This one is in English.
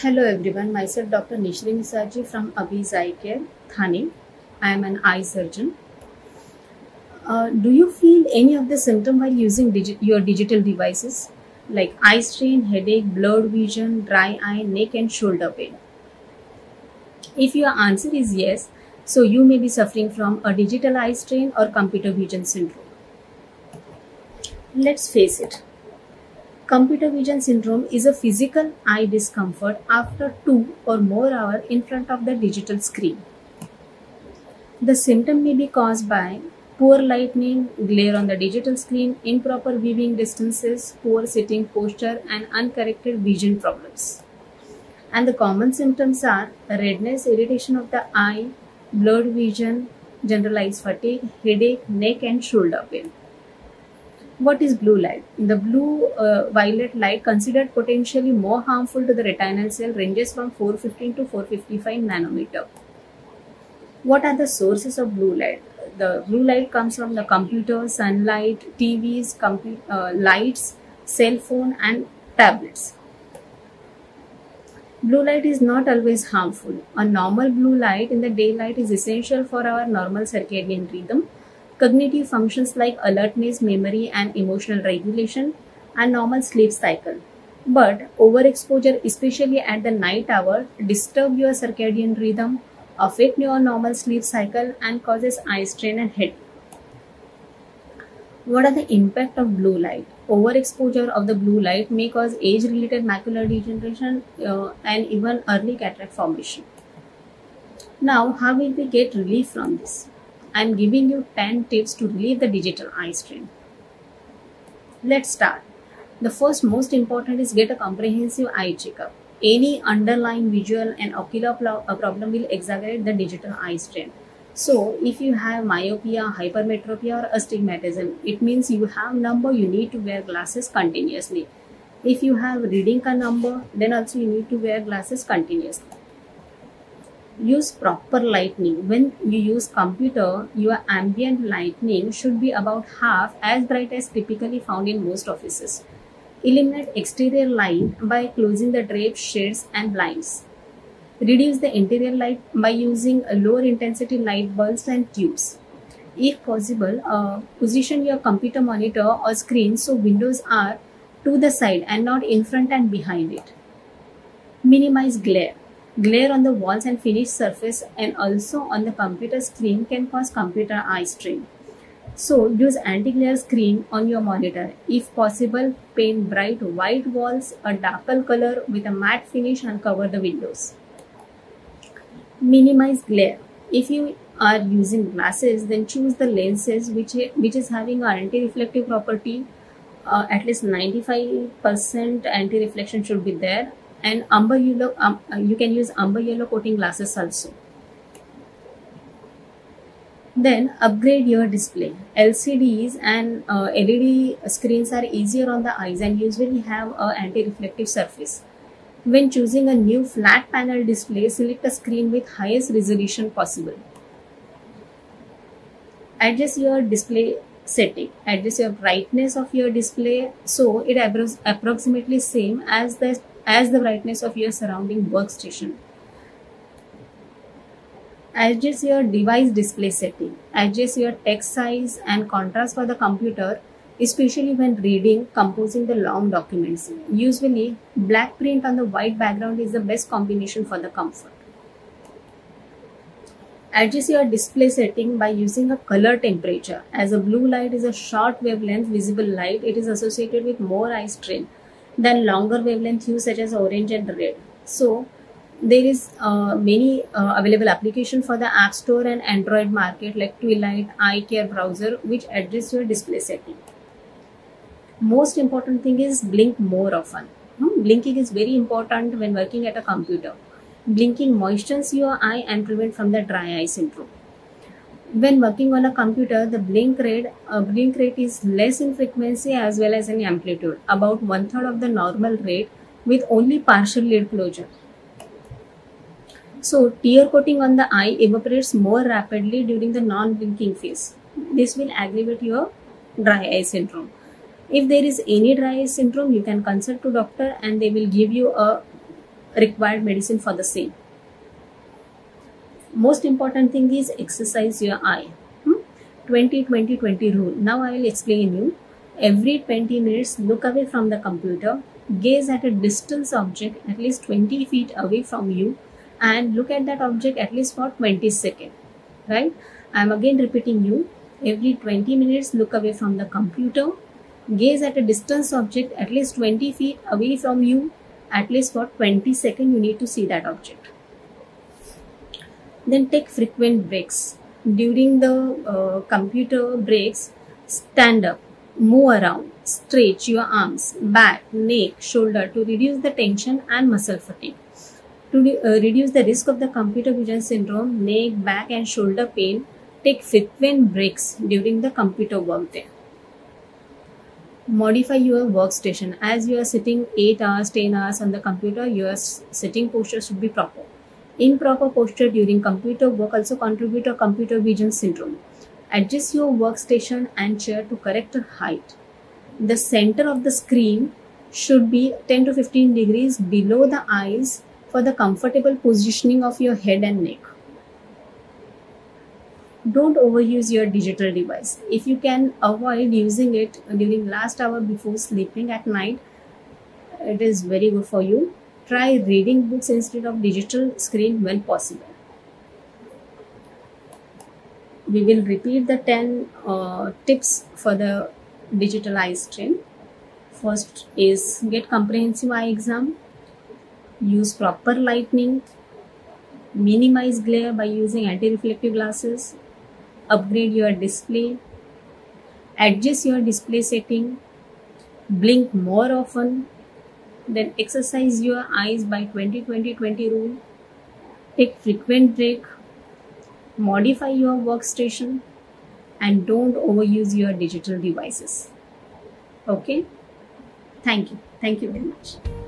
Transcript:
Hello everyone, myself Dr. Nishri Nisarji from Abhi's Eye Care, Thane. I am an eye surgeon. Do you feel any of the symptom while using your digital devices like eye strain, headache, blurred vision, dry eye, neck and shoulder pain? If your answer is yes, so you may be suffering from a digital eye strain or computer vision syndrome. Let's face it. Computer vision syndrome is a physical eye discomfort after 2 or more hours in front of the digital screen. The symptom may be caused by poor lighting, glare on the digital screen, improper viewing distances, poor sitting posture, and uncorrected vision problems. And the common symptoms are redness, irritation of the eye, blurred vision, generalized fatigue, headache, neck, and shoulder pain. What is blue light? The blue violet light, considered potentially more harmful to the retinal cell, ranges from 415 to 455 nanometer. What are the sources of blue light? The blue light comes from the computer, sunlight, TVs, lights, cell phone and tablets. Blue light is not always harmful. A normal blue light in the daylight is essential for our normal circadian rhythm, cognitive functions like alertness, memory, and emotional regulation, and normal sleep cycle. But overexposure, especially at the night hour, disturb your circadian rhythm, affect your normal sleep cycle, and causes eye strain and headache. What are the impact of blue light? Overexposure of the blue light may cause age-related macular degeneration and even early cataract formation. Now, how will we get relief from this? I am giving you 10 tips to relieve the digital eye strain. Let's start. The first most important is get a comprehensive eye checkup. Any underlying visual and ocular problem will exaggerate the digital eye strain. So, if you have myopia, hypermetropia or astigmatism, it means you have number, you need to wear glasses continuously. If you have reading a number, then also you need to wear glasses continuously. Use proper lighting. When you use computer, your ambient lighting should be about half as bright as typically found in most offices. Eliminate exterior light by closing the drapes, shades and blinds. Reduce the interior light by using lower intensity light bulbs and tubes. If possible, position your computer monitor or screen so windows are to the side and not in front and behind it. Minimize glare. Glare on the walls and finished surface and also on the computer screen can cause computer eye strain. So use anti-glare screen on your monitor. If possible, paint bright white walls, a darker color with a matte finish and cover the windows. Minimize glare. If you are using glasses, then choose the lenses which is having an anti-reflective property. At least 95% anti-reflection should be there. And amber yellow, you can use amber yellow coating glasses also. Then upgrade your display. LCDs and LED screens are easier on the eyes and usually have an anti-reflective surface. When choosing a new flat panel display, select a screen with highest resolution possible. Adjust your display setting. Adjust your brightness of your display so it approximately same as the brightness of your surrounding workstation. Adjust your device display setting. Adjust your text size and contrast for the computer, especially when reading, composing the long documents. Usually, black print on the white background is the best combination for the comfort. Adjust your display setting by using a color temperature. As a blue light is a short wavelength visible light, it is associated with more eye strain than longer wavelength hues such as orange and red. So, there is many available applications for the App Store and Android market like Twilight, Eye Care browser, which adjusts your display setting. Most important thing is blink more often. Blinking is very important when working at a computer. Blinking moistens your eye and prevent from the dry eye syndrome. When working on a computer, the blink rate is less in frequency as well as in amplitude, about 1/3 of the normal rate with only partial lid closure. So, tear coating on the eye evaporates more rapidly during the non-blinking phase. This will aggravate your dry eye syndrome. If there is any dry eye syndrome, you can consult to doctor and they will give you a required medicine for the same. Most important thing is exercise your eye. 20-20-20 rule. Now I will explain you. Every 20 minutes, look away from the computer, gaze at a distance object at least 20 feet away from you, and look at that object at least for 20 seconds. Right? I am again repeating you. Every 20 minutes, look away from the computer, gaze at a distance object at least 20 feet away from you, at least for 20 seconds you need to see that object. Then take frequent breaks. During the computer breaks, stand up, move around, stretch your arms, back, neck, shoulder to reduce the tension and muscle fatigue. To reduce the risk of the computer vision syndrome, neck, back and shoulder pain, take frequent breaks during the computer workday. Modify your workstation. As you are sitting 8 hours, 10 hours on the computer, your sitting posture should be proper. Improper posture during computer work also contribute to computer vision syndrome. Adjust your workstation and chair to correct height. The center of the screen should be 10 to 15 degrees below the eyes for the comfortable positioning of your head and neck. Don't overuse your digital device. If you can avoid using it during last hour before sleeping at night, it is very good for you. Try reading books instead of digital screen when possible. We will repeat the 10 tips for the digital eye strain. First is get comprehensive eye exam, use proper lighting, minimize glare by using anti-reflective glasses, upgrade your display, adjust your display setting, blink more often, then exercise your eyes by 20-20-20 rule, take frequent break, modify your workstation, and don't overuse your digital devices. Okay? Thank you. Thank you very much.